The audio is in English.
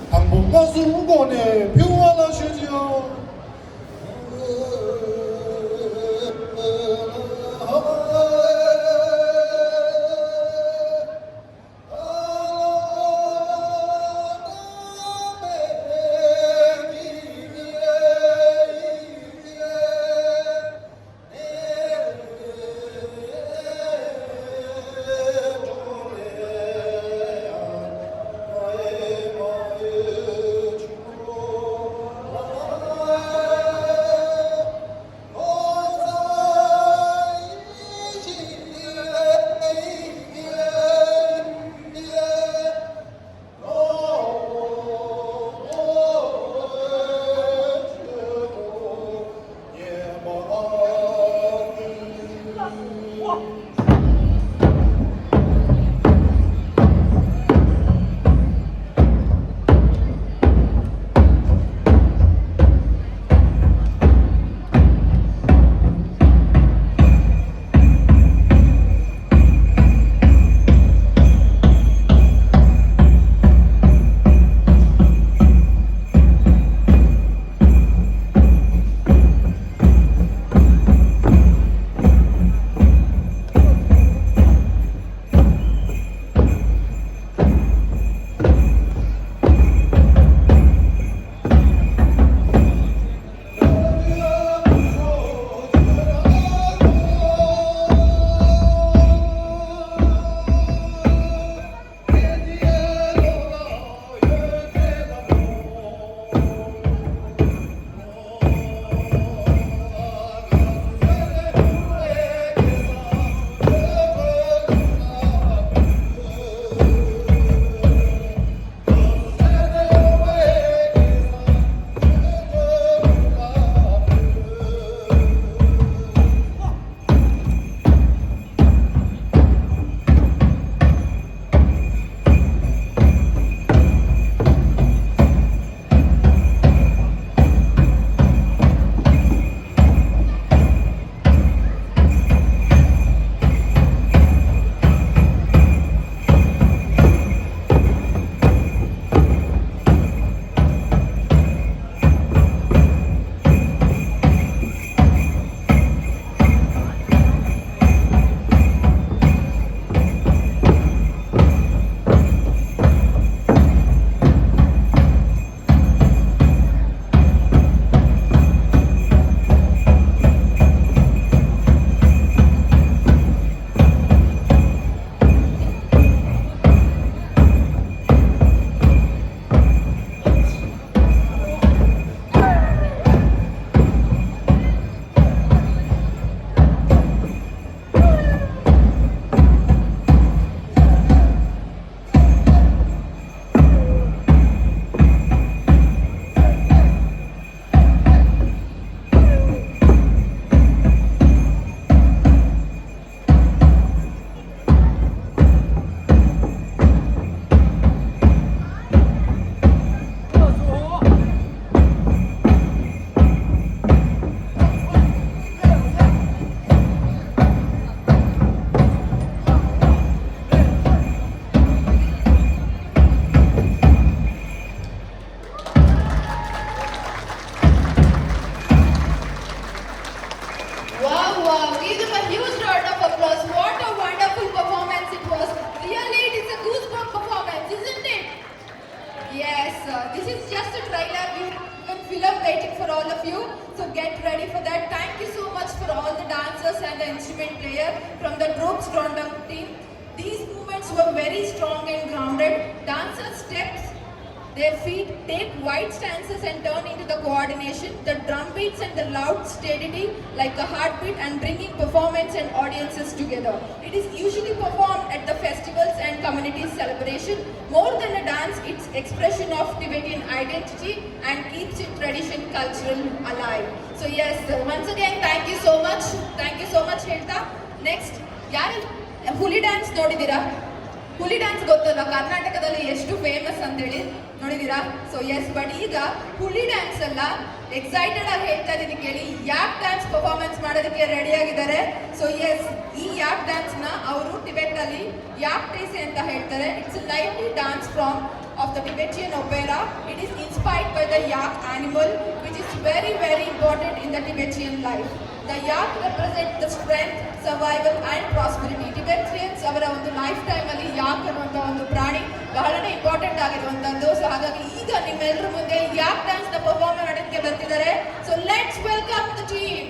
당분간 수건에 표현하시죠. this is just a trailer. We have film waiting for all of you. So get ready for that. Thank you so much for all the dancers and the instrument player from the Drop Strondom team. These movements were very strong and grounded. Dancers steps their feet, take wide stances and turn into the coordination, the drum beats and the loud steadity like a heartbeat and bringing performance and audiences together. It is usually performed at the festivals and community celebration. More than a dance, it's expression of Tibetan identity and keeps its tradition cultural alive. So yes, once again, thank you so much. Thank you so much, Helta. Next, ಯಾರು ಹುಲಿ dance ನೋಡಿದ್ದೀರಾ? ಹುಲಿ dance ಗೊತ್ತಲ್ಲ, ಕರ್ನಾಟಕದಲ್ಲಿ ಎಷ್ಟು famous ಅಂತೇಳಿ ನೋಡಿದೀರಾ? So S, but ಈಗ ಹುಲಿ ಡ್ಯಾನ್ಸ್ ಅಲ್ಲ, ಎಕ್ಸೈಟೆಡ್ ಆಗಿ ಹೇಳ್ತಾ ಇದೀನಿ ಕೇಳಿ, ಯಾಕ್ ಡ್ಯಾನ್ಸ್ ಪರ್ಫಾರ್ಮೆನ್ಸ್ ಮಾಡೋದಕ್ಕೆ ರೆಡಿ ಆಗಿದ್ದಾರೆ. ಸೊ ಎಸ್, ಈ ಯಾಕ್ ಡ್ಯಾನ್ಸ್ ನ ಅವರು ಟಿಬೆಟ್ ಅಲ್ಲಿ ಯಾಕ್ ಟೇಸೆ ಅಂತ ಹೇಳ್ತಾರೆ. It's lively dance from of the Tibetan opera. It is inspired by the yak animal, which is very, very important in the Tibetan life. The yak represents the strength, survival and prosperity. Tibetans ಅವರ ಒಂದು life time ಅಲ್ಲಿ ಯಾಕ್ ಅನ್ನುವಂತ ಒಂದು ಪ್ರಾಣಿ ಬಹಳನೇ important ಆಗಿರುವಂತದ್ದು. So ಹಾಗಾಗಿ ಈಗ ನಿಮ್ಮೆಲ್ಲರ ಮುಂದೆ ಯಾಕ್ ಡ್ಯಾನ್ಸ್ ನ ಪರ್ಫಾರ್ಮ್ ಮಾಡೋದಕ್ಕೆ ಬರ್ತಿದ್ದಾರೆ. So let's welcome the team.